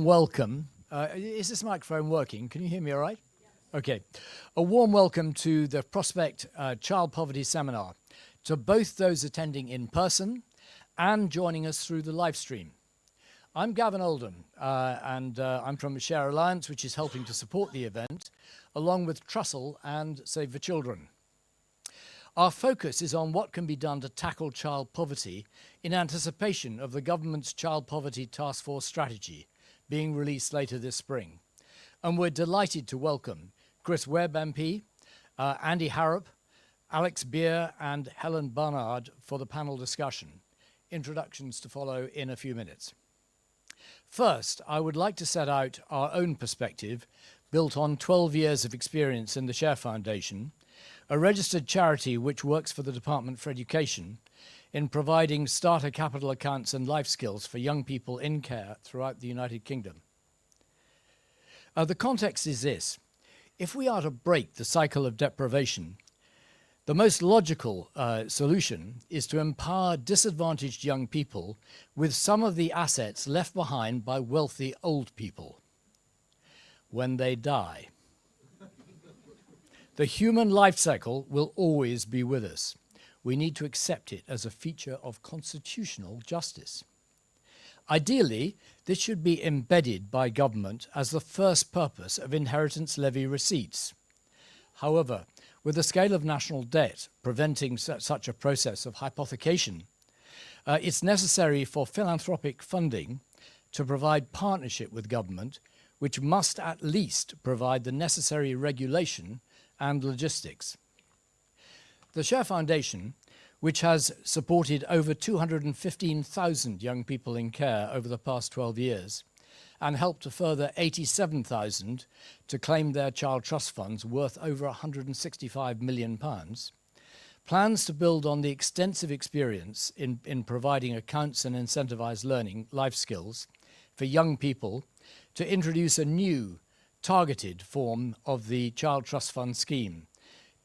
Welcome. Is this microphone working? Can you hear me all right? Yeah. Okay. A warm welcome to the Prospect Child Poverty Seminar, to both those attending in person and joining us through the live stream. I'm Gavin Oldham, and I'm from the Share Alliance, which is helping to support the event, along with Trussell and Save the Children. Our focus is on what can be done to tackle child poverty in anticipation of the government's Child Poverty Task Force strategy being released later this spring. And we're delighted to welcome Chris Webb MP, Andy Harrop, Alex Beer and Helen Barnard for the panel discussion. Introductions to follow in a few minutes. First, I would like to set out our own perspective built on 12 years of experience in the Share Foundation, a registered charity which works for the Department for Education in providing starter capital accounts and life skills for young people in care throughout the United Kingdom. The context is this: if we are to break the cycle of deprivation, the most logical solution is to empower disadvantaged young people with some of the assets left behind by wealthy old people when they die. The human life cycle will always be with us. We need to accept it as a feature of constitutional justice. Ideally, this should be embedded by government as the first purpose of inheritance levy receipts. However, with the scale of national debt preventing such a process of hypothecation, it's necessary for philanthropic funding to provide partnership with government, which must at least provide the necessary regulation and logistics. The Share Foundation, which has supported over 215,000 young people in care over the past 12 years and helped a further 87,000 to claim their child trust funds worth over £165 million, plans to build on the extensive experience in providing accounts and incentivised learning life skills for young people to introduce a new targeted form of the Child Trust Fund scheme,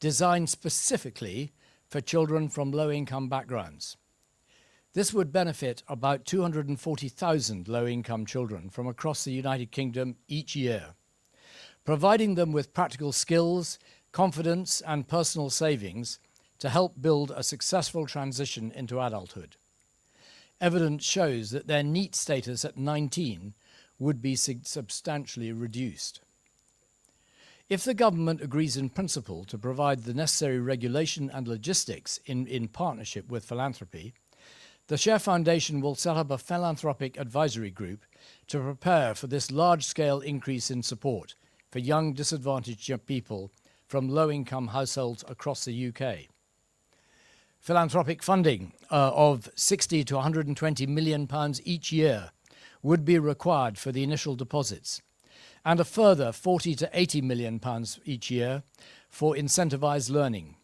designed specifically for children from low-income backgrounds. This would benefit about 240,000 low-income children from across the United Kingdom each year, providing them with practical skills, confidence, and personal savings to help build a successful transition into adulthood. Evidence shows that their NEET status at 19 would be substantially reduced. If the government agrees in principle to provide the necessary regulation and logistics in partnership with philanthropy, the Share Foundation will set up a philanthropic advisory group to prepare for this large-scale increase in support for young disadvantaged people from low-income households across the UK. Philanthropic funding of £60 to £120 million each year would be required for the initial deposits, and a further £40 to £80 million each year for incentivised learning.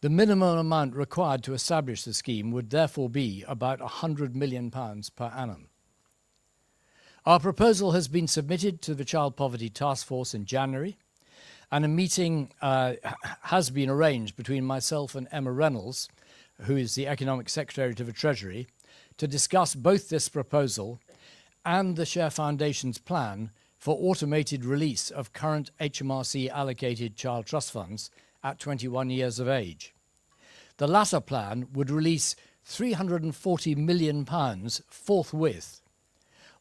The minimum amount required to establish the scheme would therefore be about £100 million per annum. Our proposal has been submitted to the Child Poverty Task Force in January, and a meeting has been arranged between myself and Emma Reynolds, who is the Economic Secretary to the Treasury, to discuss both this proposal and the Share Foundation's plan for automated release of current HMRC allocated child trust funds at 21 years of age. The latter plan would release £340 million forthwith,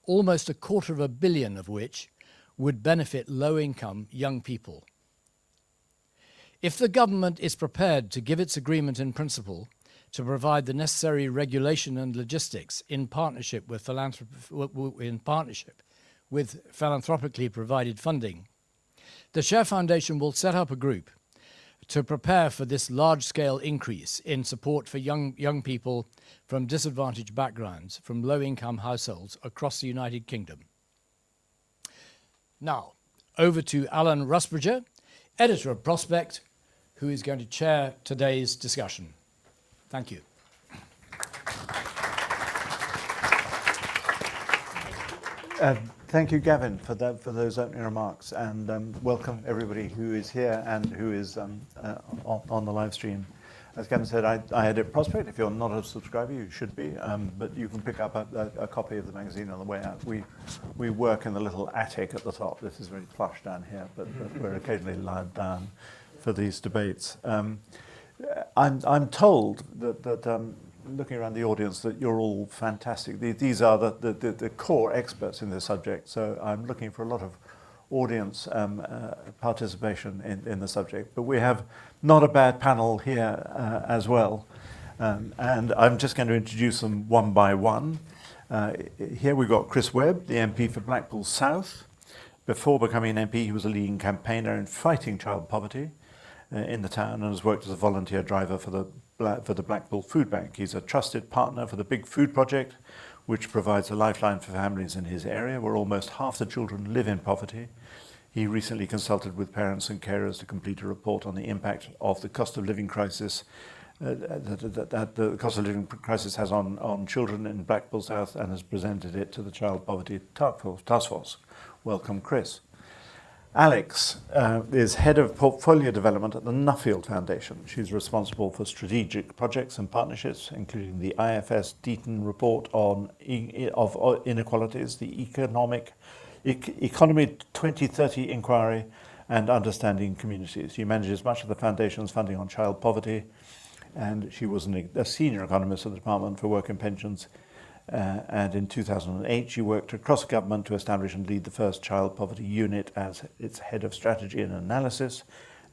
almost £250 million of which would benefit low-income young people. If the government is prepared to give its agreement in principle to provide the necessary regulation and logistics in partnership with philanthropically provided funding, the Share Foundation will set up a group to prepare for this large-scale increase in support for young people from disadvantaged backgrounds, from low-income households across the United Kingdom. Now, over to Alan Rusbridger, editor of Prospect, who is going to chair today's discussion. Thank you. Thank you, Gavin, for those opening remarks, and welcome everybody who is here and who is on the live stream. As Gavin said, I edit Prospect. If you're not a subscriber, you should be, but you can pick up a copy of the magazine on the way out. We work in the little attic at the top. This is very plush down here, but we're occasionally allowed down for these debates. I'm told that looking around the audience, that you're all fantastic. These are the core experts in this subject, so I'm looking for a lot of audience participation in the subject. But we have not a bad panel here as well. And I'm just going to introduce them one by one. Here we've got Chris Webb, the MP for Blackpool South. Before becoming an MP, he was a leading campaigner in fighting child poverty in the town and has worked as a volunteer driver for the Blackpool Food Bank. He's a trusted partner for the Big Food Project, which provides a lifeline for families in his area, where almost half the children live in poverty. He recently consulted with parents and carers to complete a report on the impact of the cost of living crisis that the cost of living crisis has on children in Blackpool South, and has presented it to the Child Poverty Task Force. Welcome, Chris. Alex is Head of Portfolio Development at the Nuffield Foundation. She's responsible for strategic projects and partnerships, including the IFS Deaton report on of inequalities, the Economy 2030 inquiry, and understanding communities. She manages much of the foundation's funding on child poverty, and she was a senior economist at the Department for Work and Pensions. And in 2008, she worked across government to establish and lead the first child poverty unit as its head of strategy and analysis,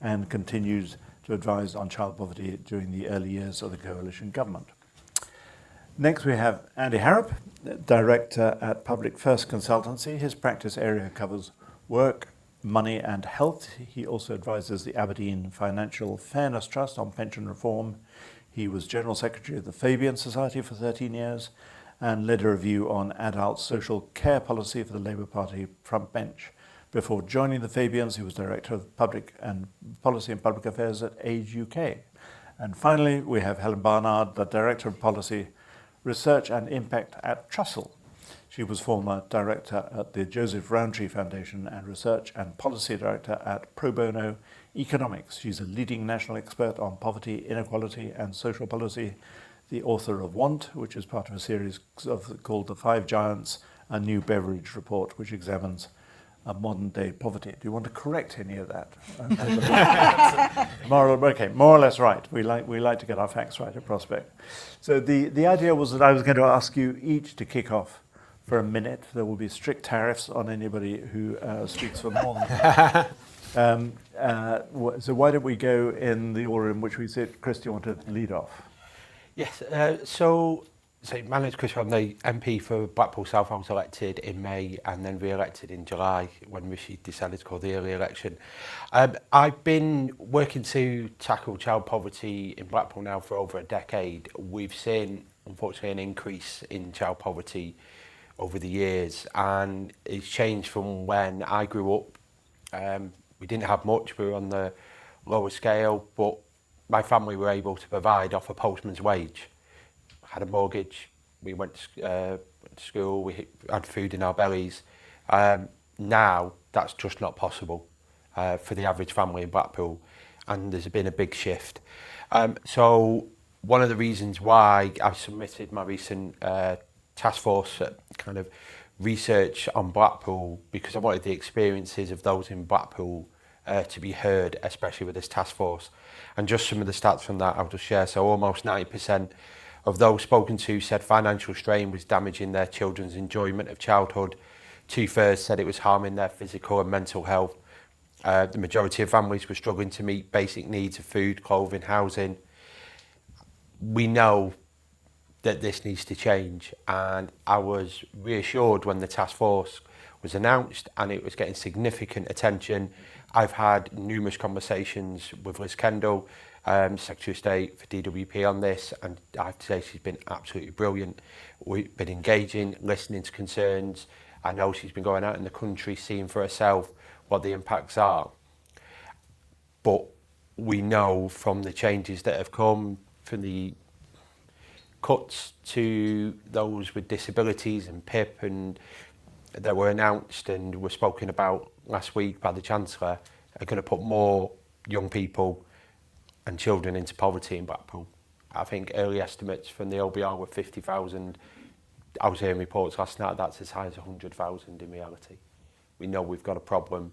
and continues to advise on child poverty during the early years of the coalition government. Next, we have Andy Harrop, director at Public First Consultancy. His practice area covers work, money and health. He also advises the Aberdeen Financial Fairness Trust on pension reform. He was General Secretary of the Fabian Society for 13 years, and led a review on adult social care policy for the Labour Party front bench. Before joining the Fabians, he was Director of Public and Policy and Public Affairs at Age UK. And finally, we have Helen Barnard, the Director of Policy, Research and Impact at Trussell. She was former Director at the Joseph Rowntree Foundation and Research and Policy Director at Pro Bono Economics. She's a leading national expert on poverty, inequality and social policy, the author of Want, which is part of a series called The Five Giants, a new beverage report, which examines modern-day poverty. Do you want to correct any of that? More or less right. We like to get our facts right at Prospect. So the idea was that I was going to ask you each to kick off for a minute. There will be strict tariffs on anybody who speaks for more than so why don't we go in the order in which we sit? Chris, do you want to lead off? Yes, so my name's Chris, I'm the MP for Blackpool South. I was elected in May and then re-elected in July when Rishi decided to call the early election. I've been working to tackle child poverty in Blackpool now for over a decade. We've seen, unfortunately, an increase in child poverty over the years, and it's changed from when I grew up. We didn't have much, we were on the lower scale, but my family were able to provide off a postman's wage. Had a mortgage, we went to school, we had food in our bellies. Now that's just not possible for the average family in Blackpool, and there's been a big shift. So one of the reasons why I submitted my recent task force kind of research on Blackpool, because I wanted the experiences of those in Blackpool to be heard, especially with this task force. And just some of the stats from that I'll just share. So almost 90% of those spoken to said financial strain was damaging their children's enjoyment of childhood. 2/3 said it was harming their physical and mental health. The majority of families were struggling to meet basic needs of food, clothing, housing. We know that this needs to change, and I was reassured when the task force was announced and it was getting significant attention. I've had numerous conversations with Liz Kendall, Secretary of State for DWP on this, and I have to say she's been absolutely brilliant. We've been engaging, listening to concerns. I know she's been going out in the country, seeing for herself what the impacts are. But we know from the changes that have come, from the cuts to those with disabilities and PIP and that were announced and were spoken about last week by the Chancellor, are going to put more young people and children into poverty in Blackpool. I think early estimates from the LBR were 50,000. I was hearing reports last night that's as high as 100,000 in reality. We know we've got a problem.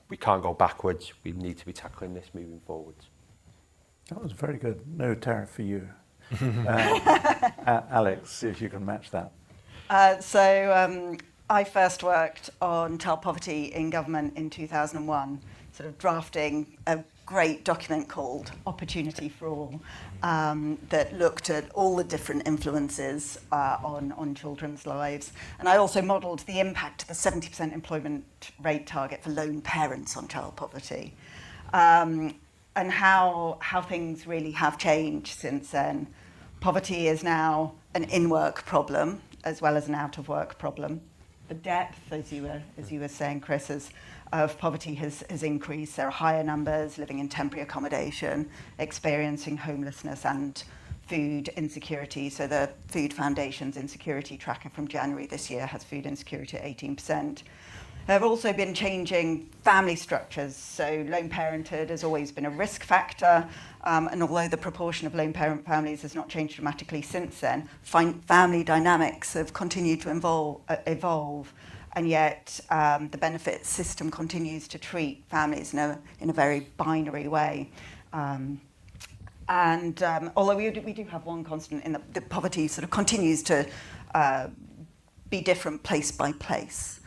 We can't go backwards. We need to be tackling this moving forwards. That was very good. No tariff for you. Alex, see if you can match that. I first worked on child poverty in government in 2001, sort of drafting a great document called Opportunity for All, that looked at all the different influences on children's lives. And I also modelled the impact of the 70% employment rate target for lone parents on child poverty, and how things really have changed since then. Poverty is now an in-work problem as well as an out-of-work problem. The depth, as you were saying, Chris, of poverty has increased. There are higher numbers living in temporary accommodation, experiencing homelessness and food insecurity. So the Food Foundation's insecurity tracker from January this year has food insecurity at 18%. There have also been changing family structures. So lone parenthood has always been a risk factor. And although the proportion of lone parent families has not changed dramatically since then, family dynamics have continued to evolve. And yet the benefit system continues to treat families in a very binary way. Although we do have one constant in the poverty sort of continues to be different place by place.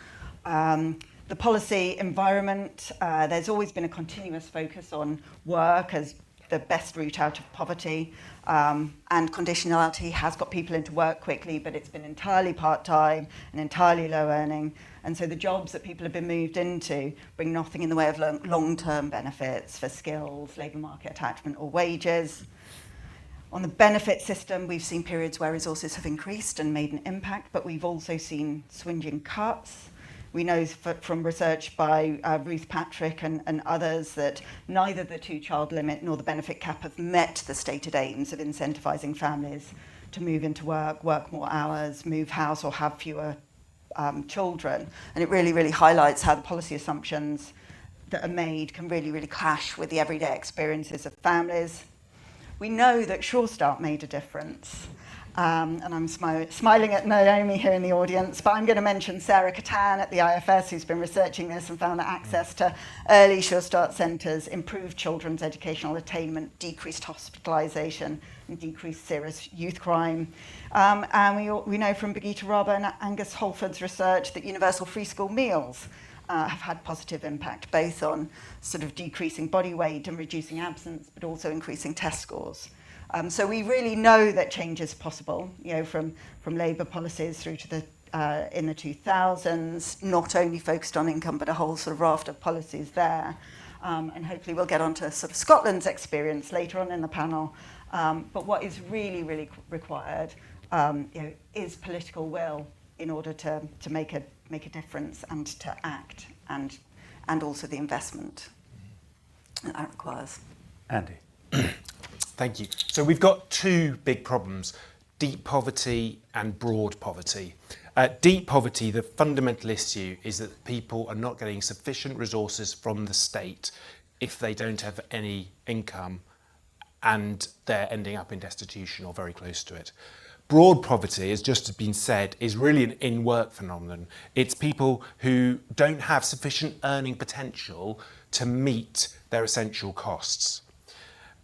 The policy environment, there's always been a continuous focus on work as the best route out of poverty, and conditionality has got people into work quickly, but it's been entirely part-time and entirely low earning. And so the jobs that people have been moved into bring nothing in the way of long-term benefits for skills, labour market attachment or wages. On the benefit system, we've seen periods where resources have increased and made an impact, but we've also seen swinging cuts. We know from research by Ruth Patrick and others that neither the two-child limit nor the benefit cap have met the stated aims of incentivising families to move into work more hours, move house or have fewer children. And it really, really highlights how the policy assumptions that are made can really, really clash with the everyday experiences of families. We know that Sure Start made a difference. And I'm smiling at Naomi here in the audience, but I'm going to mention Sarah Catan at the IFS, who's been researching this and found that access to early Sure Start centres improved children's educational attainment, decreased hospitalisation, and decreased serious youth crime. And we know from Birgitta Robber and Angus Holford's research that universal free school meals have had positive impact, both on sort of decreasing body weight and reducing absence, but also increasing test scores. So we really know that change is possible, from Labour policies through to the in the 2000s, not only focused on income, but a whole sort of raft of policies there. And hopefully we'll get onto sort of Scotland's experience later on in the panel. But what is really, really required is political will in order to make a difference and to act, and also the investment that requires. Andy. Thank you. So we've got two big problems, deep poverty and broad poverty. Deep poverty, the fundamental issue is that people are not getting sufficient resources from the state if they don't have any income, and they're ending up in destitution or very close to it. Broad poverty, as just has been said, is really an in-work phenomenon. It's people who don't have sufficient earning potential to meet their essential costs.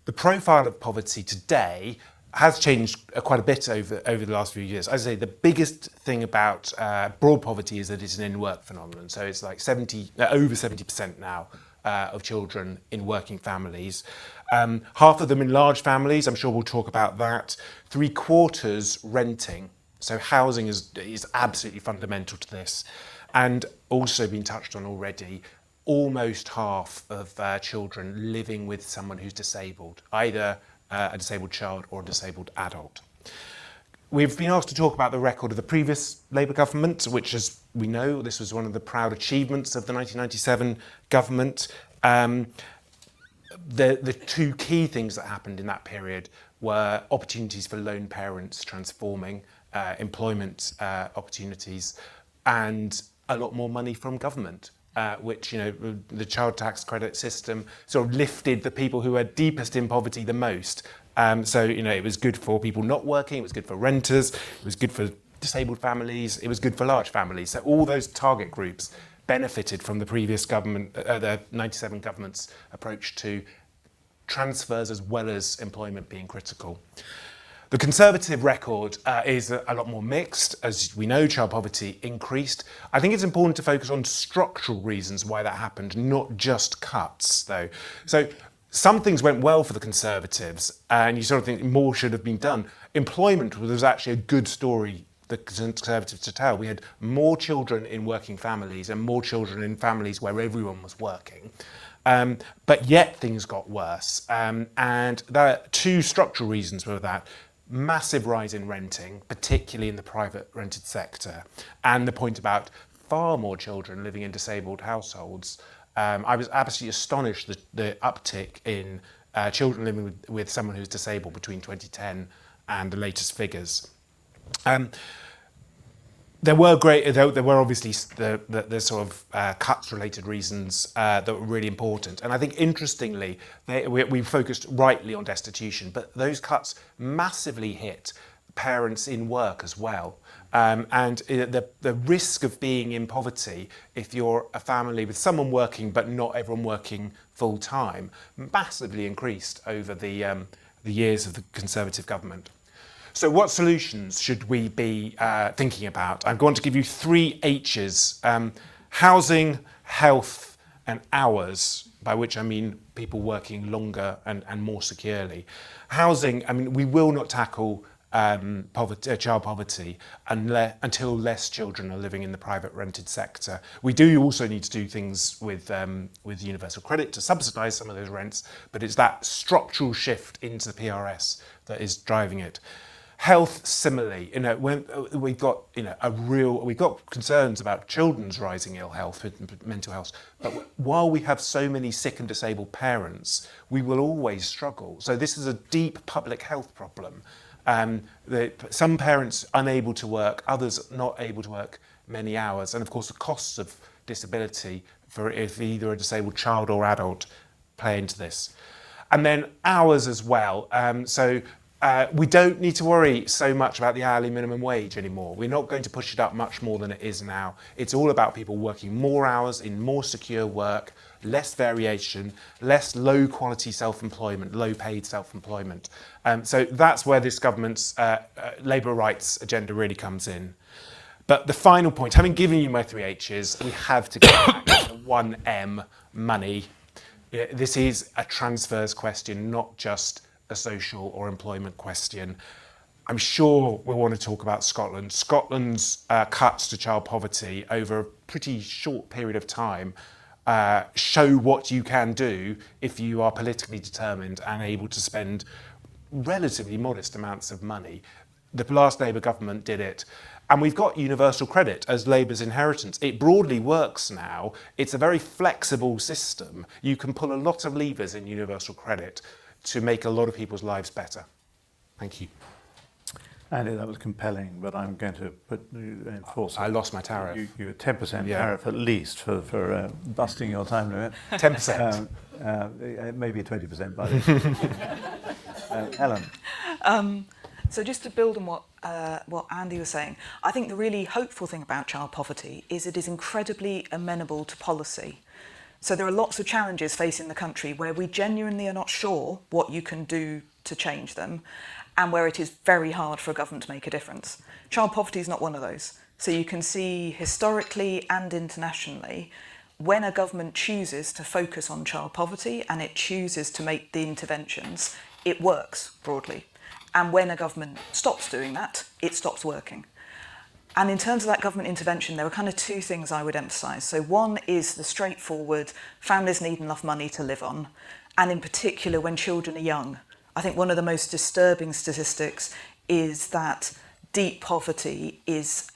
The profile of poverty today has changed quite a bit over the last few years. As I say, the biggest thing about broad poverty is that it's an in-work phenomenon. So it's like over 70% now of children in working families. Half of them in large families, I'm sure we'll talk about that. 3/4 renting. So housing is absolutely fundamental to this. And also been touched on already, almost half of children living with someone who's disabled, either a disabled child or a disabled adult. We've been asked to talk about the record of the previous Labour government, which, as we know, this was one of the proud achievements of the 1997 government. The two key things that happened in that period were opportunities for lone parents transforming, employment opportunities, and a lot more money from government. which, the child tax credit system sort of lifted the people who are deepest in poverty the most. It was good for people not working, it was good for renters, it was good for disabled families, it was good for large families. So all those target groups benefited from the previous government, the 97 government's approach to transfers as well as employment being critical. The Conservative record is a lot more mixed. As we know, child poverty increased. I think it's important to focus on structural reasons why that happened, not just cuts, though. So some things went well for the Conservatives, and you sort of think more should have been done. Employment was actually a good story the Conservatives to tell. We had more children in working families and more children in families where everyone was working. But yet things got worse. And there are two structural reasons for that. Massive rise in renting, particularly in the private rented sector, and the point about far more children living in disabled households. I was absolutely astonished at the uptick in children living with someone who's disabled between 2010 and the latest figures. There were obviously the sort of cuts-related reasons that were really important. And I think, interestingly, we focused rightly on destitution, but those cuts massively hit parents in work as well. And the risk of being in poverty, if you're a family with someone working but not everyone working full-time, massively increased over the years of the Conservative government. So what solutions should we be thinking about? I'm going to give you 3 H's. Housing, health and hours, by which I mean people working longer and more securely. Housing, we will not tackle child poverty until less children are living in the private rented sector. We do also need to do things with universal credit to subsidise some of those rents, but it's that structural shift into the PRS that is driving it. Health, similarly, when we've got concerns about children's rising ill health and mental health. But while we have so many sick and disabled parents, we will always struggle. So this is a deep public health problem. Some parents unable to work, others not able to work many hours, and of course the costs of disability for if either a disabled child or adult play into this. And then hours as well. We don't need to worry so much about the hourly minimum wage anymore. We're not going to push it up much more than it is now. It's all about people working more hours in more secure work, less variation, less low quality self-employment, low paid self-employment. So that's where this government's labour rights agenda really comes in. But the final point, having given you my 3 H's, we have to get back to the 1M, money. This is a transfers question, not just a social or employment question. I'm sure we'll want to talk about Scotland. Scotland's cuts to child poverty over a pretty short period of time show what you can do if you are politically determined and able to spend relatively modest amounts of money. The last Labour government did it. And we've got universal credit as Labour's inheritance. It broadly works now. It's a very flexible system. You can pull a lot of levers in universal credit to make a lot of people's lives better. Thank you. Andy, that was compelling, but I'm going to enforce it. I lost my tariff. You 10% tariff at least for busting your time limit. 10%. Maybe 20% by then. Helen. So just to build on what Andy was saying, I think the really hopeful thing about child poverty is it is incredibly amenable to policy. So there are lots of challenges facing the country where we genuinely are not sure what you can do to change them, and where it is very hard for a government to make a difference. Child poverty is not one of those. So you can see historically and internationally, when a government chooses to focus on child poverty and it chooses to make the interventions, it works broadly. And when a government stops doing that, it stops working. And in terms of that government intervention, there were kind of 2 things I would emphasise. So one is the straightforward, families need enough money to live on, and in particular when children are young. I think one of the most disturbing statistics is that deep poverty is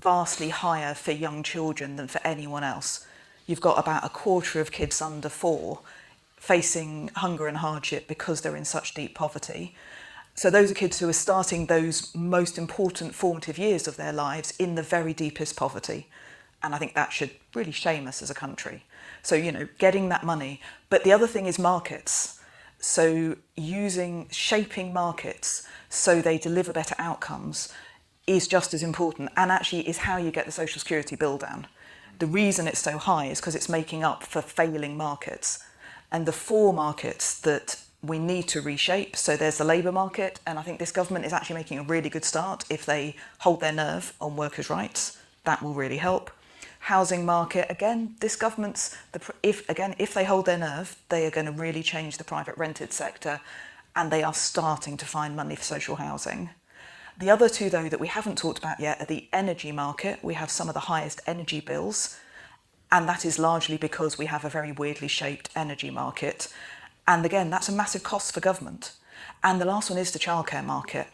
vastly higher for young children than for anyone else. You've got about a quarter of kids under 4 facing hunger and hardship because they're in such deep poverty. So those are kids who are starting those most important formative years of their lives in the very deepest poverty. And I think that should really shame us as a country. So, you know, getting that money. But the other thing is markets. So shaping markets so they deliver better outcomes is just as important, and actually is how you get the social security bill down. The reason it's so high is because it's making up for failing markets. And the 4 markets that we need to reshape, so there's the labour market, and I think this government is actually making a really good start. If they hold their nerve on workers' rights, that will really help. Housing market, again, this government's, if they hold their nerve, they are going to really change the private rented sector, and they are starting to find money for social housing. The other 2, though, that we haven't talked about yet are the energy market. We have some of the highest energy bills, and that is largely because we have a very weirdly shaped energy market. And again, that's a massive cost for government. And the last one is the childcare market.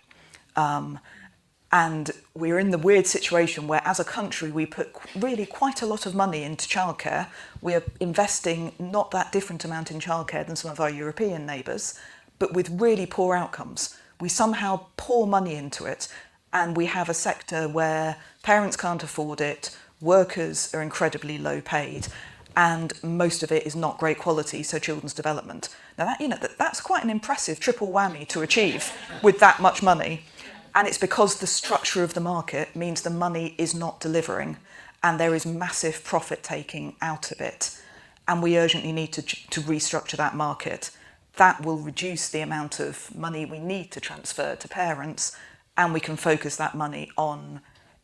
And we're in the weird situation where, as a country, we put really quite a lot of money into childcare. We're investing not that different amount in childcare than some of our European neighbours, but with really poor outcomes. We somehow pour money into it, and we have a sector where parents can't afford it, workers are incredibly low paid, and most of it is not great quality, so children's development. Now, that's quite an impressive triple whammy to achieve with that much money. And it's because the structure of the market means the money is not delivering, and there is massive profit taking out of it. And we urgently need to restructure that market. That will reduce the amount of money we need to transfer to parents, and we can focus that money on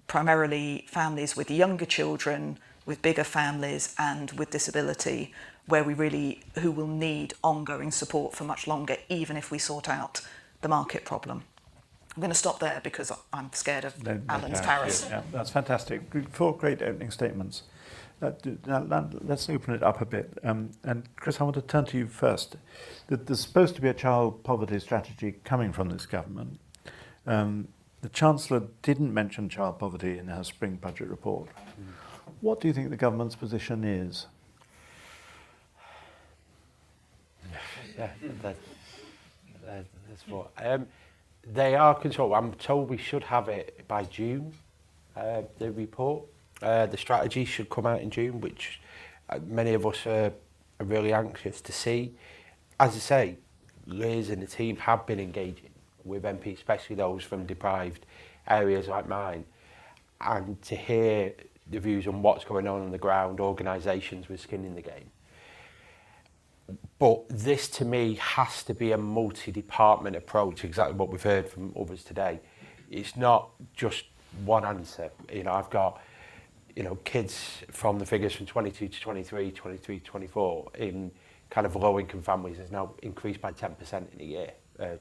primarily families with younger children, with bigger families, and with disability, who will need ongoing support for much longer, even if we sort out the market problem. I'm going to stop there because I'm scared of Alan's Paris. Yeah, that's fantastic. 4 great opening statements. Now, let's open it up a bit. And Chris, I want to turn to you first. There's supposed to be a child poverty strategy coming from this government. The Chancellor didn't mention child poverty in her spring budget report. What do you think the government's position is? Yeah, that's what. They are concerned. I'm told we should have it by June, the report. The strategy should come out in June, which many of us are really anxious to see. As I say, Liz and the team have been engaging with MPs, especially those from deprived areas like mine, and to hear the views on what's going on the ground, organisations with skin in the game. But this, to me, has to be a multi-department approach, exactly what we've heard from others today. It's not just one answer. I've got, kids from the figures from 22 to 23, 23 to 24 in kind of low-income families has now increased by 10% in a year,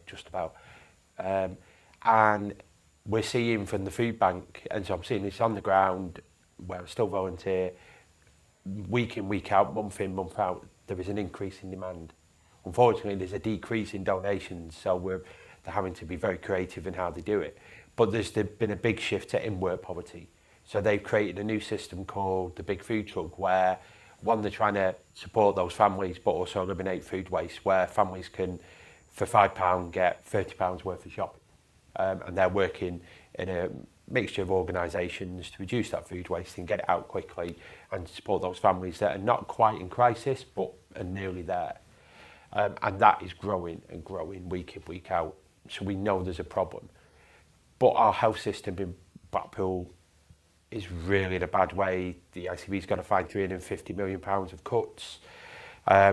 just about. And we're seeing from the food bank, and so I'm seeing this on the ground, where I still volunteer, week in, week out, month in, month out, there is an increase in demand. Unfortunately, there's a decrease in donations, so they're having to be very creative in how they do it. But there's been a big shift to in-work poverty. So they've created a new system called the Big Food Truck, where, one, they're trying to support those families, but also eliminate food waste, where families can, for £5, get £30 worth of shopping. And they're working in a mixture of organisations to reduce that food waste and get it out quickly and support those families that are not quite in crisis but are nearly there. And that is growing and growing week in, week out. So we know there's a problem. But our health system in Blackpool is really in a bad way. The ICB's got to find £350 million of cuts.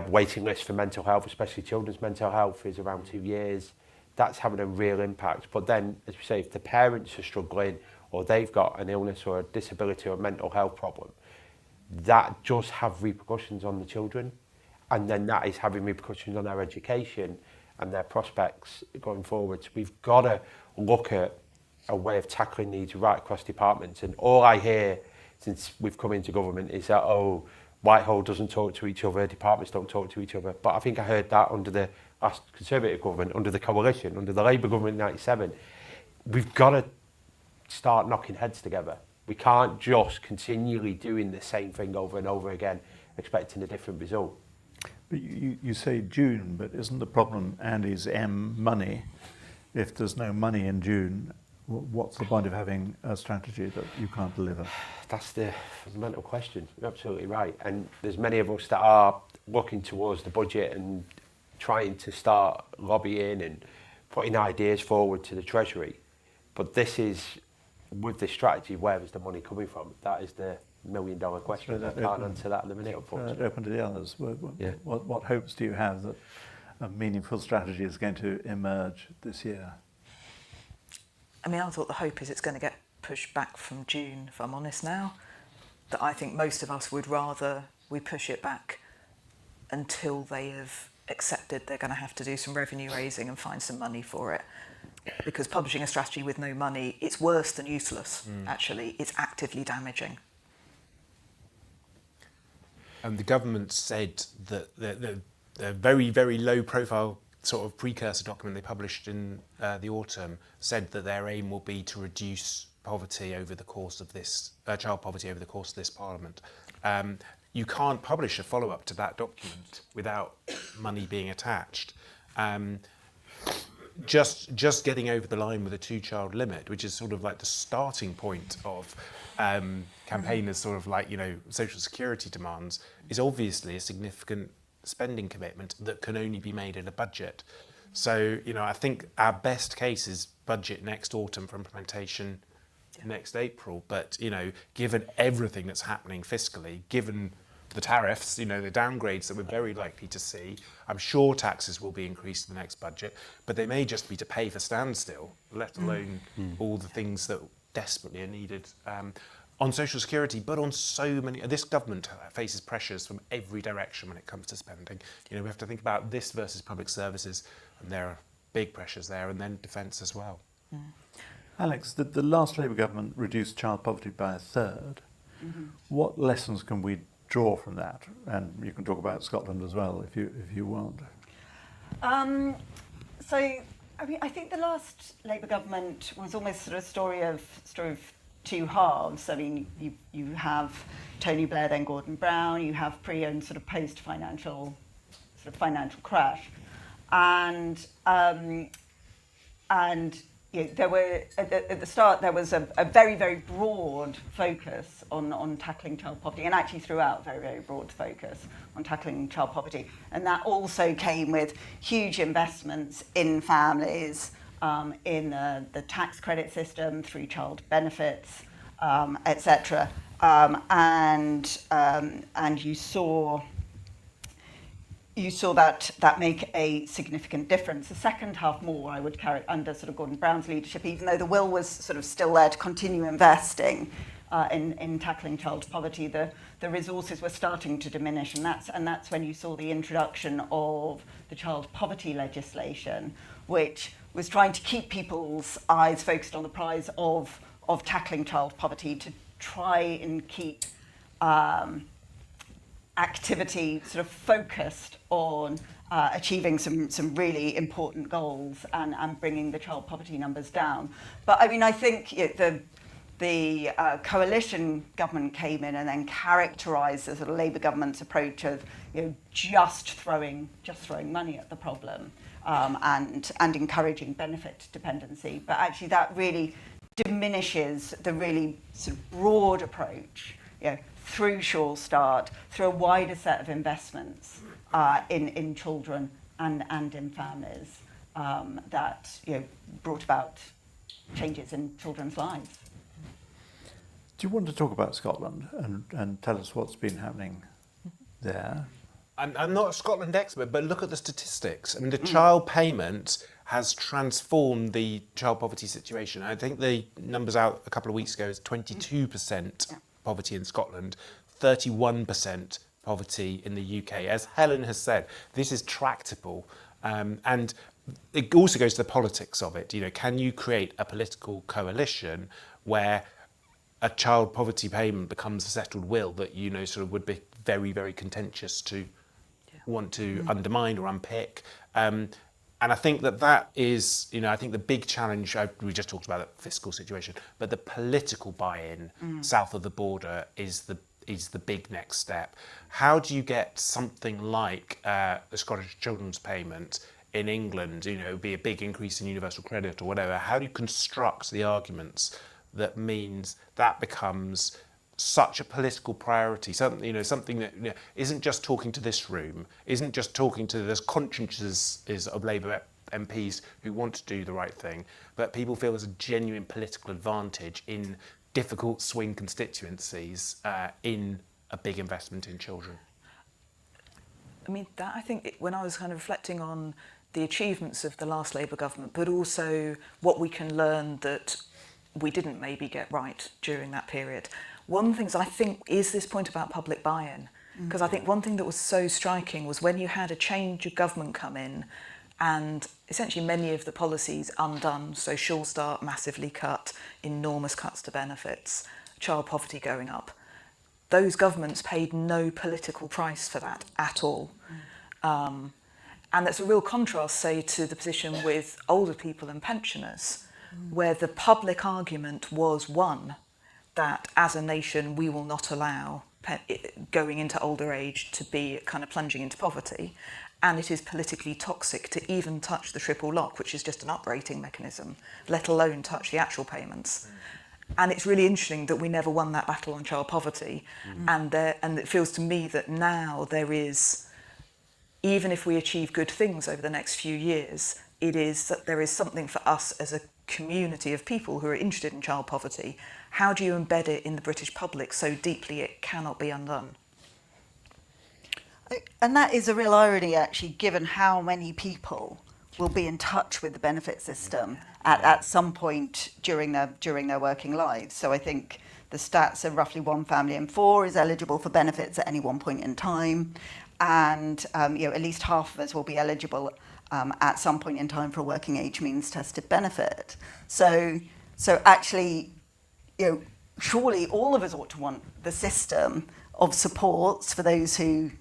Waiting list for mental health, especially children's mental health, is around 2 years. That's having a real impact. But then, as we say, if the parents are struggling or they've got an illness or a disability or a mental health problem, that does have repercussions on the children. And then that is having repercussions on their education and their prospects going forward. So we've got to look at a way of tackling these right across departments. And all I hear since we've come into government is that, Whitehall doesn't talk to each other, departments don't talk to each other. But I think I heard that under the last Conservative government, under the coalition, under the Labour government in 97. We've got to start knocking heads together. We can't just continually doing the same thing over and over again, expecting a different result. But you say June, but isn't the problem, Andy's money? If there's no money in June, what's the point of having a strategy that you can't deliver? That's the fundamental question. You're absolutely right. And there's many of us that are looking towards the budget and trying to start lobbying and putting ideas forward to the Treasury. But this is, with this strategy, where is the money coming from? That is the million-dollar question. So I can't answer that at the minute, unfortunately. Open to the others. Yeah. What hopes do you have that a meaningful strategy is going to emerge this year? I mean, I thought the hope is it's going to get pushed back from June, if I'm honest now. That I think most of us would rather we push it back until they have accepted they're going to have to do some revenue raising and find some money for it. Because publishing a strategy with no money, it's worse than useless, actually. It's actively damaging. And the government said that the very, very low profile sort of precursor document they published in the autumn said that their aim will be to reduce poverty over the course of this, child poverty over the course of this Parliament. You can't publish a follow-up to that document without money being attached. Just getting over the line with a 2-child limit, which is sort of like the starting point of campaigners' sort of like, social security demands, is obviously a significant spending commitment that can only be made in a budget. So, I think our best case is budget next autumn for implementation next April. But, given everything that's happening fiscally, given the tariffs, the downgrades that we're very likely to see, I'm sure taxes will be increased in the next budget, but they may just be to pay for standstill, let alone all the things that desperately are needed on social security, but on so many. This government faces pressures from every direction when it comes to spending. We have to think about this versus public services, and there are big pressures there, and then defence as well. Alex, the last Labour government reduced child poverty by 1/3. What lessons can we draw from that? And you can talk about Scotland as well if you want. So, I mean, I think the last Labour government was almost sort of story of two halves. I mean, you have Tony Blair, then Gordon Brown. You have pre and sort of post financial crash, and there were at the start there was a very, very broad focus on tackling child poverty, and actually throughout very, very broad focus on tackling child poverty, and that also came with huge investments in families, in the tax credit system, through child benefits, etc. And you saw that make a significant difference. The second half more, I would carry under sort of Gordon Brown's leadership, even though the will was sort of still there to continue investing in tackling child poverty, the resources were starting to diminish, and that's when you saw the introduction of the child poverty legislation, which was trying to keep people's eyes focused on the prize of tackling child poverty, to try and keep activity sort of focused on achieving some really important goals and bringing the child poverty numbers down. But I mean, I think the coalition government came in and then characterised the sort of Labour government's approach of just throwing money at the problem and encouraging benefit dependency. But actually, that really diminishes the really sort of broad approach, through Sure Start, through a wider set of investments in children and in families that brought about changes in children's lives. Do you want to talk about Scotland and tell us what's been happening there? I'm not a Scotland expert, but look at the statistics. I mean, the child payment has transformed the child poverty situation. I think the numbers out a couple of weeks ago is 22% poverty in Scotland, 31% poverty in the UK. As Helen has said, this is tractable, and it also goes to the politics of it. Can you create a political coalition where a child poverty payment becomes a settled will that sort of would be very, very contentious to want to undermine or unpick? And I think that is, I think the big challenge, we just talked about the fiscal situation, but the political buy-in south of the border is the big next step. How do you get something like the Scottish Children's Payment in England, you know, be a big increase in universal credit or whatever, how do you construct the arguments that means that becomes such a political priority, something, you know, something that, you know, isn't just talking to this room, isn't just talking to the consciences of Labour MPs who want to do the right thing, but people feel there's a genuine political advantage in difficult swing constituencies in a big investment in children. I mean, that I think when I was kind of reflecting on the achievements of the last Labour government, but also what we can learn that we didn't maybe get right during that period. One of the things I think is this point about public buy-in, because I think one thing that was so striking was when you had a change of government come in and essentially many of the policies undone, so Sure Start massively cut, enormous cuts to benefits, child poverty going up. Those governments paid no political price for that at all. And that's a real contrast, say, to the position with older people and pensioners, where the public argument was one, that as a nation we will not allow going into older age to be kind of plunging into poverty, and it is politically toxic to even touch the triple lock, which is just an uprating mechanism, let alone touch the actual payments. And it's really interesting that we never won that battle on child poverty, and it feels to me that now there is, even if we achieve good things over the next few years, it is that there is something for us as a community of people who are interested in child poverty. How do you embed it in the British public so deeply it cannot be undone? And that is a real irony, actually, given how many people will be in touch with the benefit system at some point during their working lives. So I think the stats are roughly 1 family in 4 is eligible for benefits at any one point in time, and at least half of us will be eligible at some point in time for a working age means tested benefit. So actually, surely all of us ought to want the system of supports for those who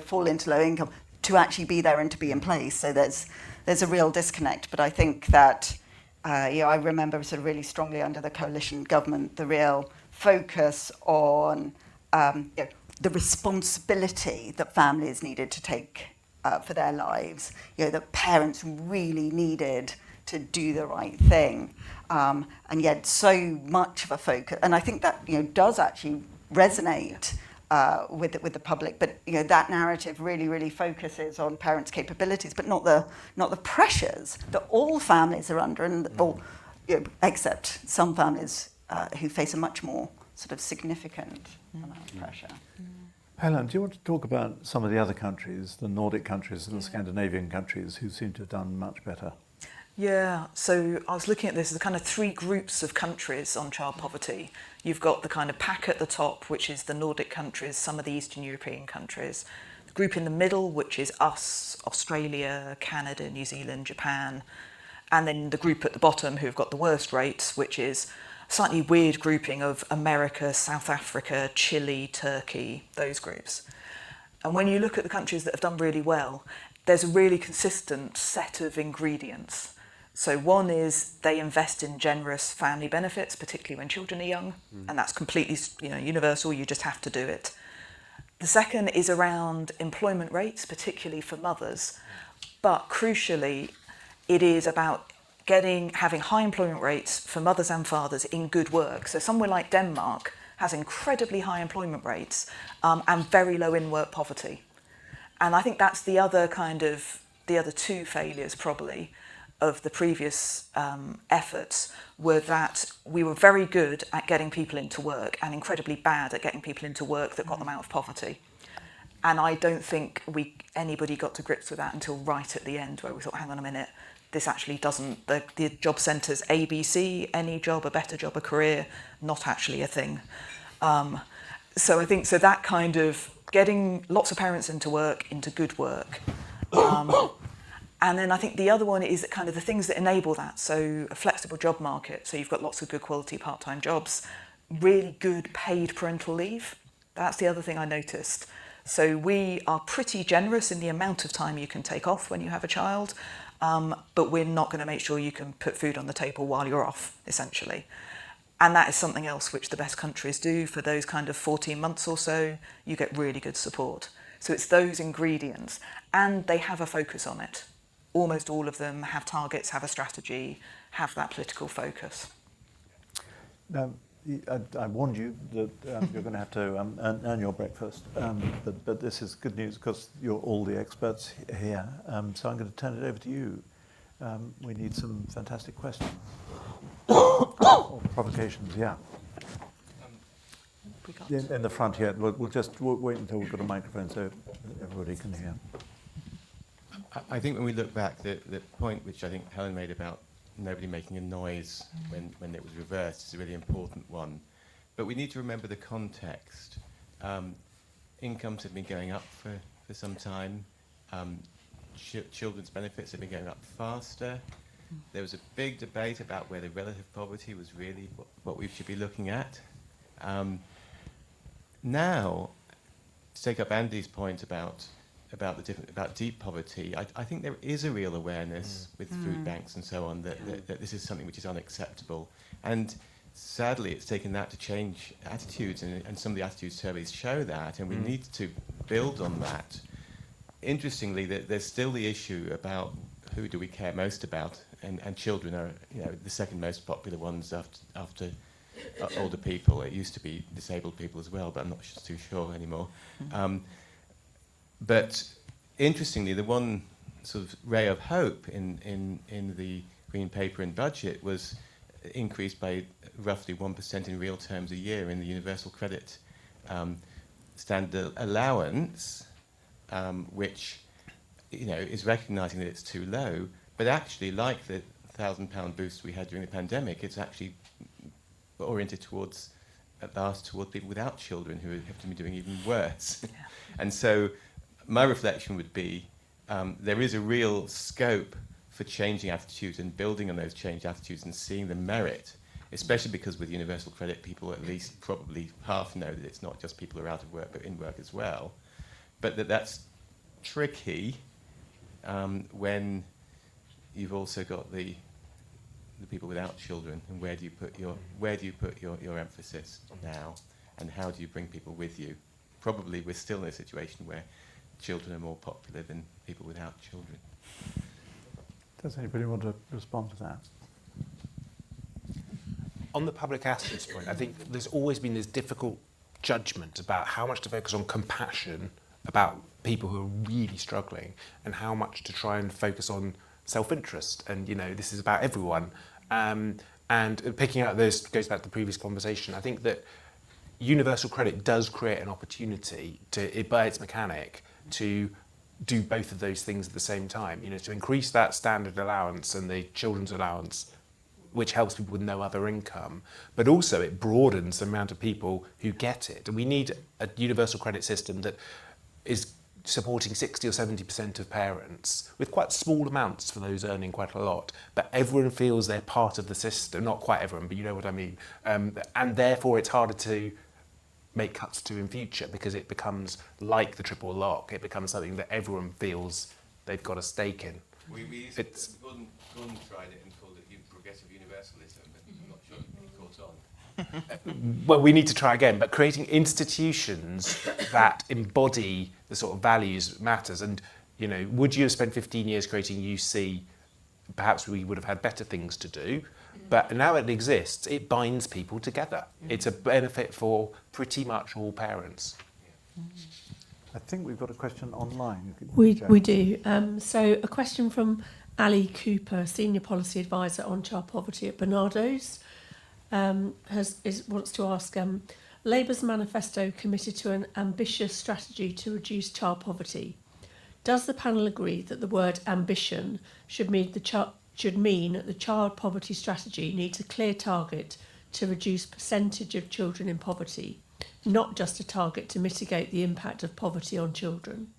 fall into low income to actually be there and to be in place. So there's a real disconnect. But I think that I remember sort of really strongly under the coalition government the real focus on the responsibility that families needed to take for their lives. That parents really needed to do the right thing, and yet so much of a focus. And I think that does actually resonate with the public, but that narrative really focuses on parents' capabilities, but not the pressures that all families are under, and except some families who face a much more sort of significant amount of pressure. Helen, do you want to talk about some of the other countries, the Nordic countries and the Scandinavian countries, who seem to have done much better? Yeah, so I was looking at this as kind of 3 groups of countries on child poverty. You've got the kind of pack at the top, which is the Nordic countries, some of the Eastern European countries. The group in the middle, which is us, Australia, Canada, New Zealand, Japan. And then the group at the bottom, who've got the worst rates, which is a slightly weird grouping of America, South Africa, Chile, Turkey, those groups. And when you look at the countries that have done really well, there's a really consistent set of ingredients. So one is they invest in generous family benefits, particularly when children are young, and that's completely universal, you just have to do it. The second is around employment rates, particularly for mothers, but crucially, it is about having high employment rates for mothers and fathers in good work. So somewhere like Denmark has incredibly high employment rates and very low in-work poverty. And I think that's the other 2 failures probably of the previous efforts, were that we were very good at getting people into work and incredibly bad at getting people into work that got them out of poverty. And I don't think anybody got to grips with that until right at the end, where we thought, hang on a minute, this actually doesn't, the job centres ABC, any job, a better job, a career, not actually a thing. So I think, that kind of getting lots of parents into work, into good work. And then I think the other one is kind of the things that enable that. So a flexible job market. So you've got lots of good quality part-time jobs, really good paid parental leave. That's the other thing I noticed. So we are pretty generous in the amount of time you can take off when you have a child, but we're not going to make sure you can put food on the table while you're off, essentially. And that is something else which the best countries do. For those kind of 14 months or so, you get really good support. So it's those ingredients, and they have a focus on it. Almost all of them have targets, have a strategy, have that political focus. Now, I warned you that you're going to have to earn your breakfast, but this is good news because you're all the experts here. So I'm going to turn it over to you. We need some fantastic questions or provocations. Yeah, We got in the front here. We'll just wait until we've got a microphone so everybody can hear. I think when we look back, the point which I think Helen made about nobody making a noise when it was reversed is a really important one. But we need to remember the context. Incomes have been going up for some time. Children's benefits have been going up faster. There was a big debate about whether relative poverty was really what we should be looking at. Now, to take up Andy's point about deep poverty, I think there is a real awareness with food banks and so on that this is something which is unacceptable. And sadly, it's taken that to change attitudes, and some of the attitude surveys show that, and we need to build on that. Interestingly, there's still the issue about who do we care most about, and children are, the second most popular ones after older people. It used to be disabled people as well, but I'm not too sure anymore. But interestingly, the one sort of ray of hope in the Green Paper and budget was increased by roughly 1% in real terms a year in the universal credit standard allowance, which is recognising that it's too low, but actually, like the £1,000 boost we had during the pandemic, it's actually oriented towards people without children who have to be doing even worse. Yeah. And so my reflection would be there is a real scope for changing attitudes and building on those changed attitudes and seeing the merit, especially because with universal credit, people at least probably half know that it's not just people who are out of work, but in work as well. But that's tricky when you've also got the people without children, and where do you put your emphasis now, and how do you bring people with you? Probably we're still in a situation where children are more popular than people without children. Does anybody want to respond to that? On the public assets point, I think there's always been this difficult judgment about how much to focus on compassion about people who are really struggling and how much to try and focus on self-interest. And, this is about everyone. And picking out those goes back to the previous conversation. I think that universal credit does create an opportunity by its mechanic to do both of those things at the same time, to increase that standard allowance and the children's allowance, which helps people with no other income, but also it broadens the amount of people who get it. And we need a universal credit system that is supporting 60 or 70% of parents with quite small amounts for those earning quite a lot, but everyone feels they're part of the system. Not quite everyone, but you know what I mean. And therefore it's harder to make cuts to in future because it becomes like the triple lock. It becomes something that everyone feels they've got a stake in. Gordon tried it and called it progressive universalism, but I'm not sure it caught on. Well, we need to try again, but creating institutions that embody the sort of values matters. And, would you have spent 15 years creating UC? Perhaps we would have had better things to do. But now it exists, it binds people together. It's a benefit for pretty much all parents. I think we've got a question online. We do. So a question from Ali Cooper, Senior Policy Advisor on Child Poverty at Barnardo's, wants to ask, Labour's manifesto committed to an ambitious strategy to reduce child poverty. Does the panel agree that the word ambition should mean the child poverty strategy needs a clear target to reduce percentage of children in poverty, not just a target to mitigate the impact of poverty on children?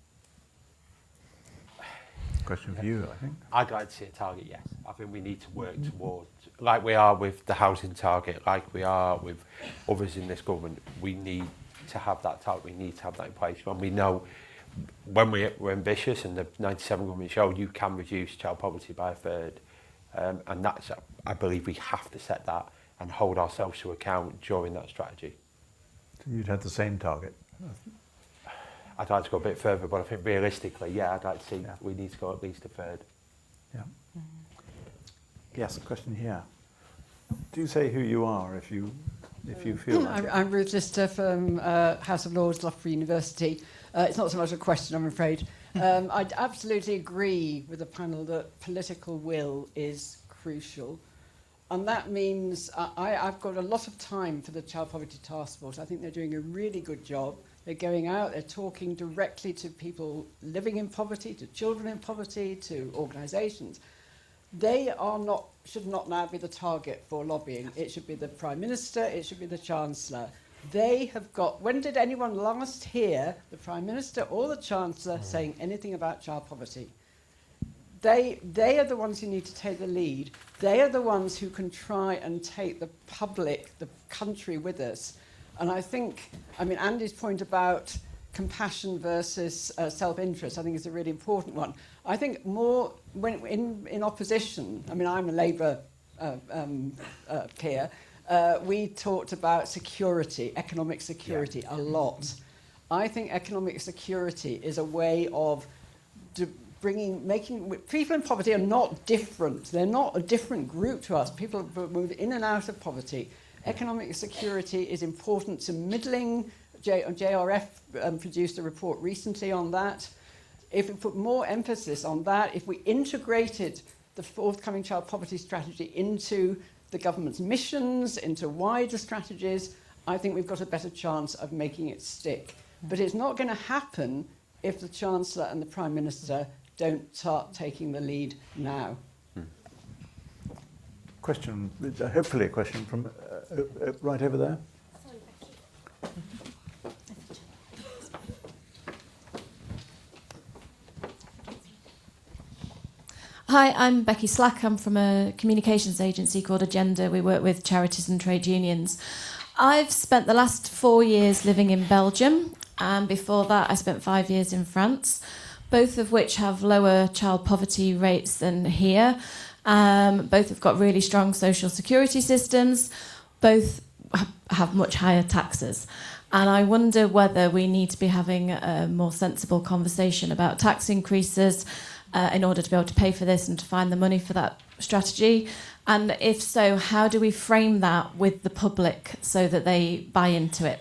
Question for you, I think. I'd like to see a target, yes. I think we need to work towards, like we are with the housing target, like we are with others in this government, we need to have that target, we need to have that in place. When we know, when we're ambitious, and the 97 government showed you can reduce child poverty by a third, and that's, I believe we have to set that and hold ourselves to account during that strategy. So you'd have the same target? I'd like to go a bit further, but I think realistically, yeah, I'd like to see Yeah. we need to go at least a third. Yeah. Yes, a question here. Do say who you are if you feel like it. I'm Ruth Lister from House of Lords, Loughborough University. It's not so much a question, I'm afraid. I absolutely agree with the panel that political will is crucial. And that means I've got a lot of time for the Child Poverty Task Force. I think they're doing a really good job. They're going out, they're talking directly to people living in poverty, to children in poverty, to organisations. They should not now be the target for lobbying. It should be the Prime Minister, it should be the Chancellor. They have got, when did anyone last hear the Prime Minister or the Chancellor saying anything about child poverty? They are the ones who need to take the lead. They are the ones who can try and take the public, the country with us. And I think, Andy's point about compassion versus self-interest, I think is a really important one. I think more when in opposition, I'm a Labour peer, we talked about security, economic security a lot. I think economic security is a way of making people in poverty are not different. They're not a different group to us. People move in and out of poverty. Economic security is important to middling. JRF produced a report recently on that. If we put more emphasis on that, if we integrated the forthcoming child poverty strategy into the government's missions, into wider strategies, I think we've got a better chance of making it stick. But it's not going to happen if the Chancellor and the Prime Minister don't start taking the lead now. Question, hopefully a question from right over there. Hi, I'm Becky Slack. I'm from a communications agency called Agenda. We work with charities and trade unions. I've spent the last 4 years living in Belgium, and before that I spent 5 years in France, both of which have lower child poverty rates than here. Both have got really strong social security systems. Both have much higher taxes. And I wonder whether we need to be having a more sensible conversation about tax increases in order to be able to pay for this and to find the money for that strategy. And if so, how do we frame that with the public so that they buy into it?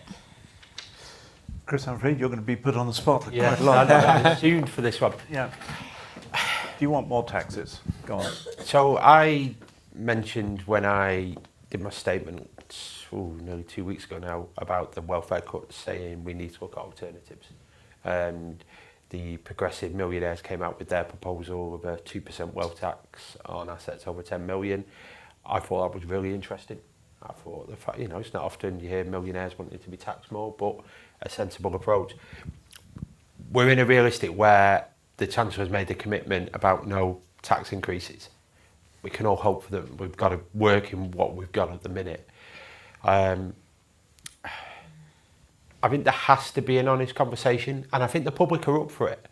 Chris, I'm afraid you're going to be put on the spot quite a I'm lot. tuned for this one. Yeah. Do you want more taxes? Go on. So I mentioned when I did my statement nearly 2 weeks ago now about the welfare cuts, saying we need to look at alternatives. And the progressive millionaires came out with their proposal of a 2% wealth tax on assets over 10 million. I thought that was really interesting. I thought, the fact, it's not often you hear millionaires wanting to be taxed more, but a sensible approach. We're in a realistic where the Chancellor has made a commitment about no tax increases. We can all hope for them. We've got to work in what we've got at the minute. I think there has to be an honest conversation, and I think the public are up for it.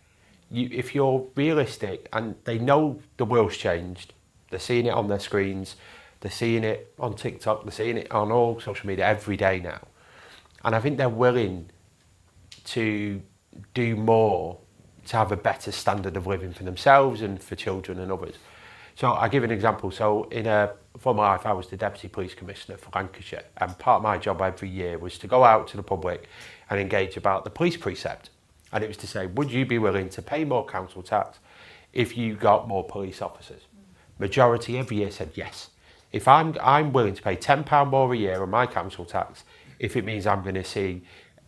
If you're realistic, and they know the world's changed, they're seeing it on their screens, they're seeing it on TikTok, they're seeing it on all social media every day now. And I think they're willing to do more to have a better standard of living for themselves and for children and others. So I'll give an example. So in a former life, I was the Deputy Police Commissioner for Lancashire, and part of my job every year was to go out to the public and engage about the police precept. And it was to say, would you be willing to pay more council tax if you got more police officers? Majority every year said yes. If I'm willing to pay £10 more a year on my council tax if it means I'm going to see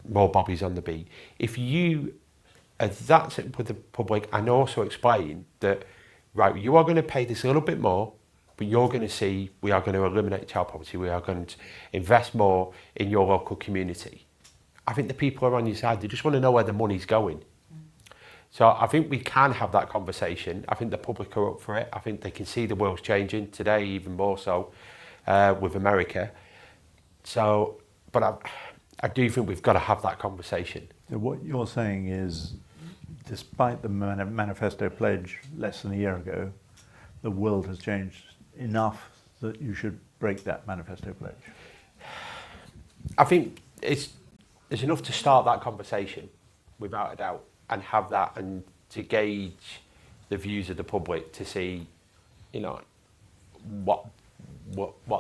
more bobbies on the beat. If you are that simple with the public and also explain that, right, you are going to pay this a little bit more, but you're going to see we are going to eliminate child poverty, we are going to invest more in your local community. I think the people are on your side, they just want to know where the money's going. So I think we can have that conversation. I think the public are up for it. I think they can see the world's changing today, even more so with America. So, but I do think we've got to have that conversation. So what you're saying is, despite the manifesto pledge less than a year ago, the world has changed enough that you should break that manifesto pledge? I think it's enough to start that conversation without a doubt, and have that and to gauge the views of the public to see, you know, what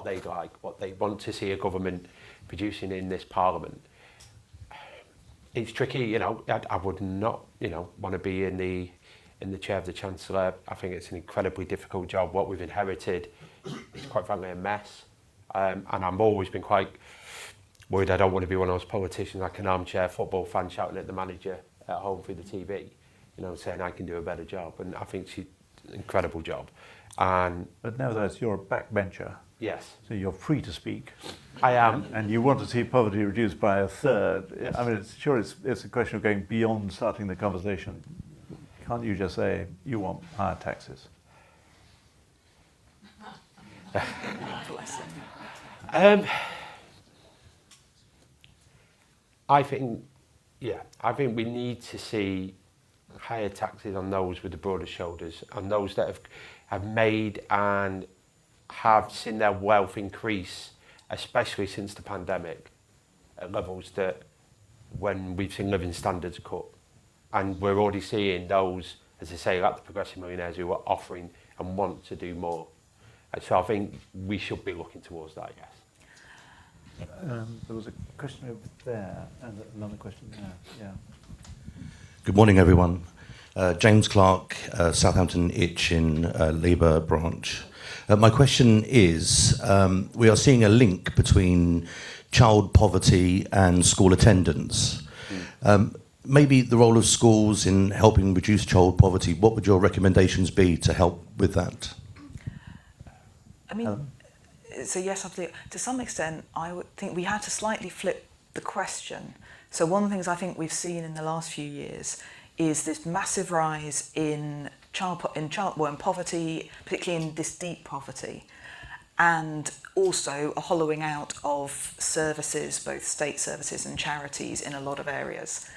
they like, what they want to see a government producing in this parliament. It's tricky, you know. I would not, you know, want to be in the chair of the Chancellor. I think it's an incredibly difficult job. What we've inherited is quite frankly a mess, and I've always been quite worried. I don't want to be one of those politicians like an armchair football fan shouting at the manager at home through the TV, you know, saying I can do a better job. And I think she's an incredible job. But nevertheless, you're a backbencher. Yes. So you're free to speak. I am. And you want to see poverty reduced by a third. I mean, it's a question of going beyond starting the conversation. Can't you just say you want higher taxes? I think we need to see higher taxes on those with the broader shoulders, on those that have made and have seen their wealth increase, especially since the pandemic, at levels that when we've seen living standards cut. And we're already seeing those, as I say, like the progressive millionaires who are offering and want to do more. And so I think we should be looking towards that, yes. There was a question over there and another question there. Yeah. Good morning, everyone. James Clark, Southampton Itchin Labour branch. My question is, we are seeing a link between child poverty and school attendance. Maybe the role of schools in helping reduce child poverty, what would your recommendations be to help with that? I mean, so yes, absolutely. To some extent, I would think we had to slightly flip the question. So one of the things I think we've seen in the last few years is this massive rise in poverty, particularly in this deep poverty, and also a hollowing out of services, both state services and charities in a lot of areas.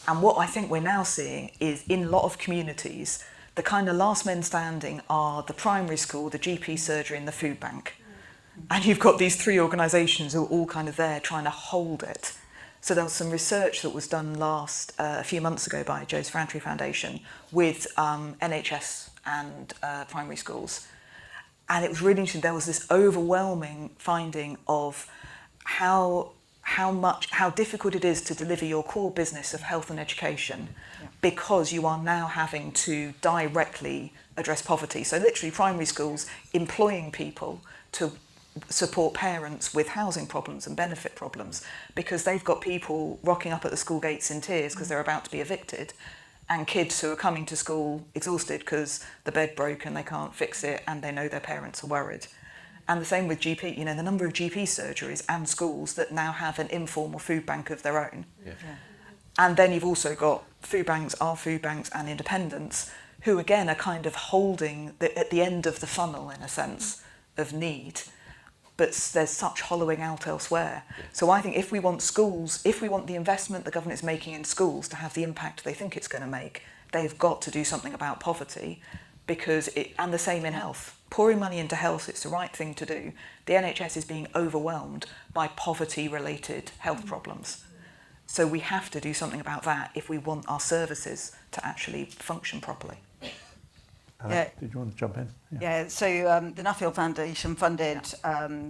And what I think we're now seeing is in a lot of communities, the kind of last men standing are the primary school, the GP surgery and the food bank. And you've got these three organisations who are all kind of there trying to hold it. So there was some research that was done a few months ago by Joseph Rowntree Foundation with NHS and primary schools. And it was really interesting. There was this overwhelming finding of how difficult it is to deliver your core business of health and education because you are now having to directly address poverty. So literally primary schools employing people to support parents with housing problems and benefit problems because they've got people rocking up at the school gates in tears because they're about to be evicted, and kids who are coming to school exhausted because the bed broke and they can't fix it and they know their parents are worried. And the same with GP, you know, the number of GP surgeries and schools that now have an informal food bank of their own. Yeah. And then you've also got food banks and independents who again are kind of holding at the end of the funnel in a sense of need. But there's such hollowing out elsewhere. So I think if we want schools, if we want the investment the government is making in schools to have the impact they think it's going to make, they've got to do something about poverty, and the same in health. Pouring money into health, it's the right thing to do. The NHS is being overwhelmed by poverty-related health problems. So we have to do something about that if we want our services to actually function properly. Did you want to jump in? So the Nuffield Foundation funded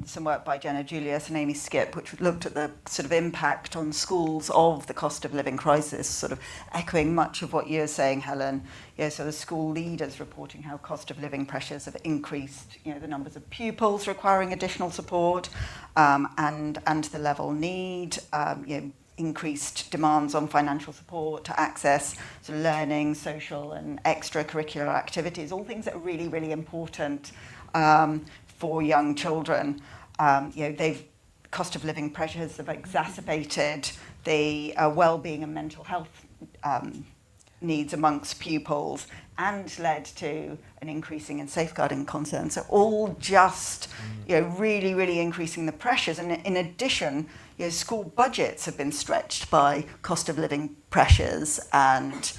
some work by Jenna Julius and Amy Skip, which looked at the sort of impact on schools of the cost of living crisis, sort of echoing much of what you're saying, Helen. So the school leaders reporting how cost of living pressures have increased, the numbers of pupils requiring additional support, and the level need, increased demands on financial support to access sort of learning, social and extracurricular activities, all things that are really, really important for young children. Cost of living pressures have exacerbated the well-being and mental health needs amongst pupils and led to an increasing in safeguarding concerns. So all just, really, really increasing the pressures. And in addition, school budgets have been stretched by cost of living pressures and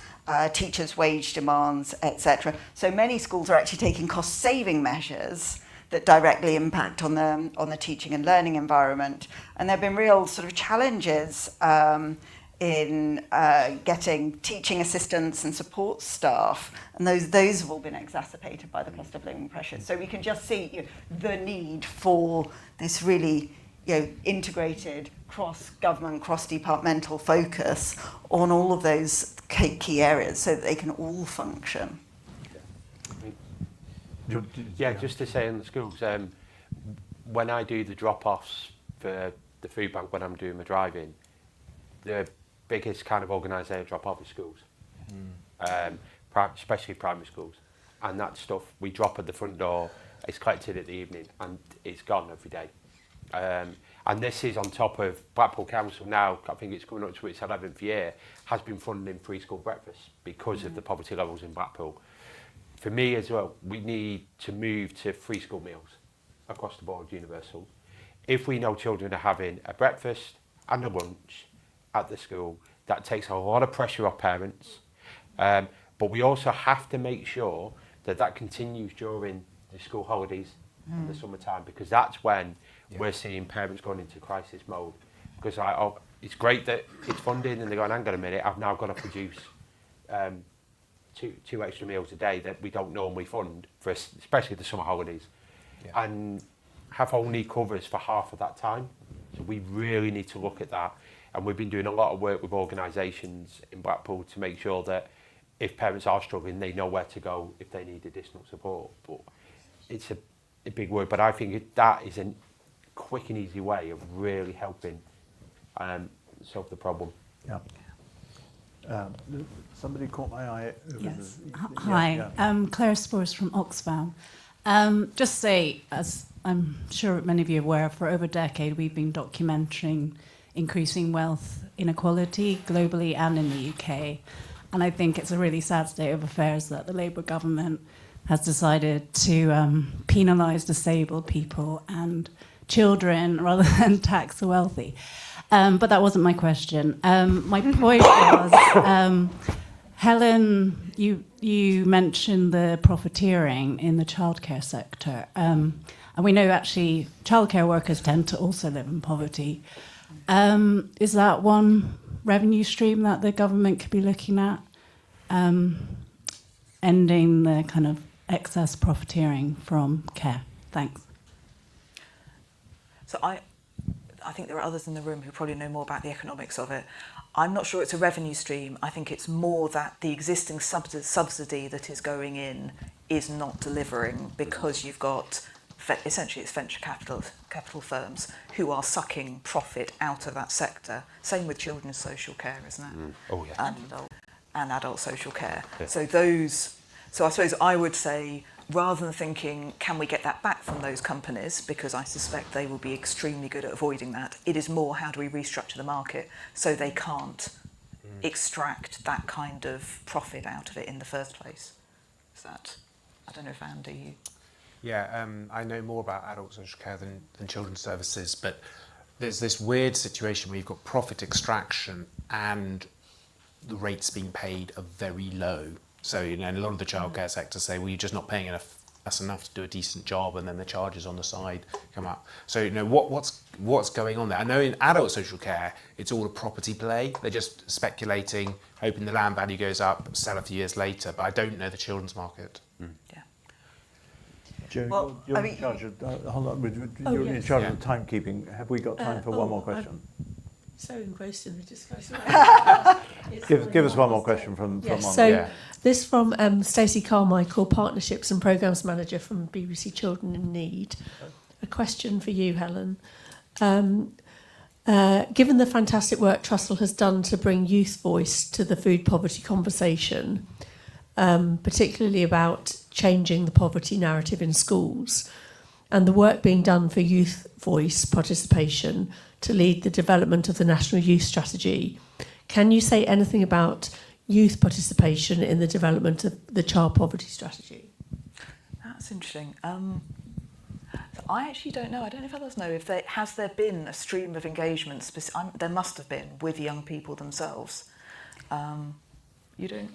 teachers' wage demands, etc. So many schools are actually taking cost-saving measures that directly impact on the teaching and learning environment. And there have been real sort of challenges in getting teaching assistants and support staff, and those have all been exacerbated by the cost of living pressures. So we can just see the need for this really integrated cross-government, cross-departmental focus on all of those key areas so that they can all function. Yeah, just to say in the schools, when I do the drop-offs for the food bank when I'm doing my driving, the biggest kind of organised drop-off is schools, especially primary schools. And that stuff we drop at the front door, it's collected at the evening and it's gone every day. And this is on top of Blackpool Council now, I think it's coming up to its 11th year, has been funding free school breakfast because of the poverty levels in Blackpool. For me as well, we need to move to free school meals across the board, universal. If we know children are having a breakfast and a lunch at the school, that takes a lot of pressure off parents. But we also have to make sure that that continues during the school holidays and the summertime, because that's when we're seeing parents going into crisis mode. Because it's great that it's funded and they're going, hang on a minute, I've now got to produce two extra meals a day that we don't normally fund, for especially the summer holidays. And have only covers for half of that time. So we really need to look at that. And we've been doing a lot of work with organisations in Blackpool to make sure that if parents are struggling, they know where to go if they need additional support. But it's a big word, but I think that is a quick and easy way of really helping solve the problem. Yeah. Somebody caught my eye. Yes. Yeah, Hi, yeah. Claire Spores from Oxfam. Just say, as I'm sure many of you are aware, for over a decade we've been documenting increasing wealth inequality globally and in the UK. And I think it's a really sad state of affairs that the Labour government has decided to penalise disabled people and children rather than tax the wealthy. But that wasn't my question. My point was, Helen, you mentioned the profiteering in the childcare sector. And we know actually childcare workers tend to also live in poverty. Is that one revenue stream that the government could be looking at? Ending the kind of excess profiteering from care. Thanks. So I think there are others in the room who probably know more about the economics of it. I'm not sure it's a revenue stream. I think it's more that the existing subsidy that is going in is not delivering because you've got, essentially it's venture capital firms who are sucking profit out of that sector. Same with children's social care, isn't it? Oh, yeah. And adult social care. Yeah. So I suppose I would say, rather than thinking, can we get that back from those companies, because I suspect they will be extremely good at avoiding that, it is more how do we restructure the market so they can't extract that kind of profit out of it in the first place. Is that, I don't know if Andy, you... Yeah, I know more about adult social care than children's services, but there's this weird situation where you've got profit extraction and the rates being paid are very low. So, a lot of the childcare sector say, well, you're just not paying us enough to do a decent job, and then the charges on the side come up. So, what's going on there? I know in adult social care, it's all a property play. They're just speculating, hoping the land value goes up, sell a few years later. But I don't know the children's market. Yeah. Joe, Well, you're I in mean- charge of, hold on, Oh, you're in yes. charge Yeah. of timekeeping. Have we got time for one more question? So engrossed in the discussion. Give us one more question from Yes, on. so Yeah. this from Stacey Carmichael, Partnerships and Programmes Manager from BBC Children in Need. A question for you, Helen. Given the fantastic work Trussell has done to bring youth voice to the food poverty conversation, particularly about changing the poverty narrative in schools, and the work being done for youth voice participation to lead the development of the National Youth Strategy, can you say anything about youth participation in the development of the child poverty strategy? That's interesting. So I actually don't know. I don't know if others know. Has there been a stream of engagement? There must have been with young people themselves. You don't.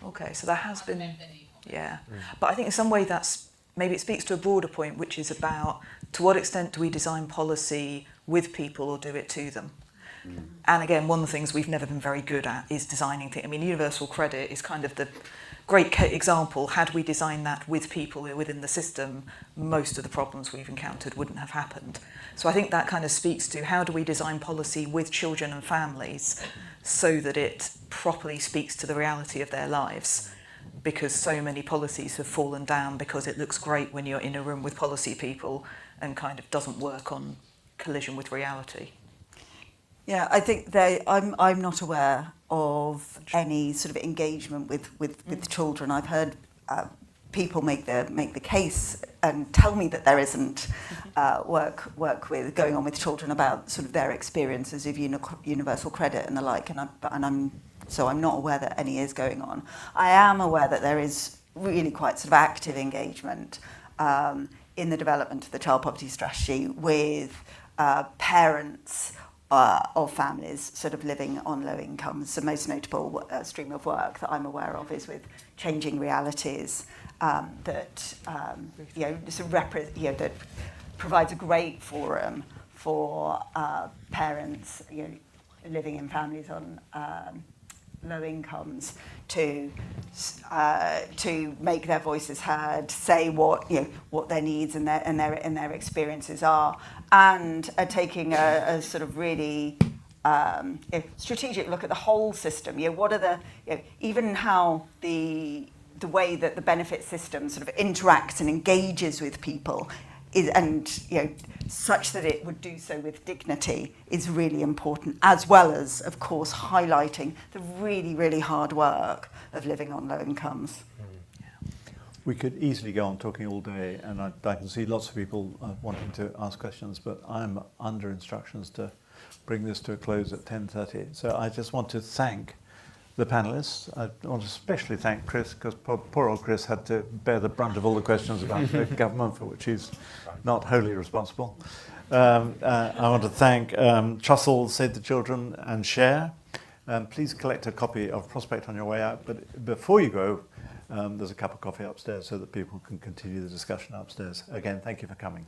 Okay, so there has been. Yeah, but I think in some way maybe it speaks to a broader point, which is about to what extent do we design policy with people or do it to them. And again, one of the things we've never been very good at is designing things. I mean, universal credit is kind of the great example. Had we designed that with people who are within the system, most of the problems we've encountered wouldn't have happened. So I think that kind of speaks to how do we design policy with children and families so that it properly speaks to the reality of their lives. Because so many policies have fallen down because it looks great when you're in a room with policy people and kind of doesn't work on collision with reality. Yeah, I think I'm not aware of any sort of engagement with children. I've heard people make the case and tell me that there isn't work with going on with children about sort of their experiences of universal credit and the like. I'm not aware that any is going on. I am aware that there is really quite sort of active engagement in the development of the child poverty strategy with parents of families sort of living on low incomes. The most notable stream of work that I'm aware of is with Changing Realities, that that provides a great forum for parents living in families on low incomes to make their voices heard, say what their needs and their experiences are, and are taking a sort of really strategic look at the whole system. What are the even how the way that the benefit system sort of interacts and engages with people is, and such that it would do so with dignity, is really important, as well as, of course, highlighting the really, really hard work of living on low incomes. We could easily go on talking all day, and I can see lots of people wanting to ask questions, but I'm under instructions to bring this to a close at 10:30. So I just want to thank the panellists. I want to especially thank Chris, because poor old Chris had to bear the brunt of all the questions about the government, for which he's not wholly responsible. I want to thank Trussell, Save the Children, and Share. Please collect a copy of Prospect on your way out, but before you go, there's a cup of coffee upstairs so that people can continue the discussion upstairs. Again, thank you for coming.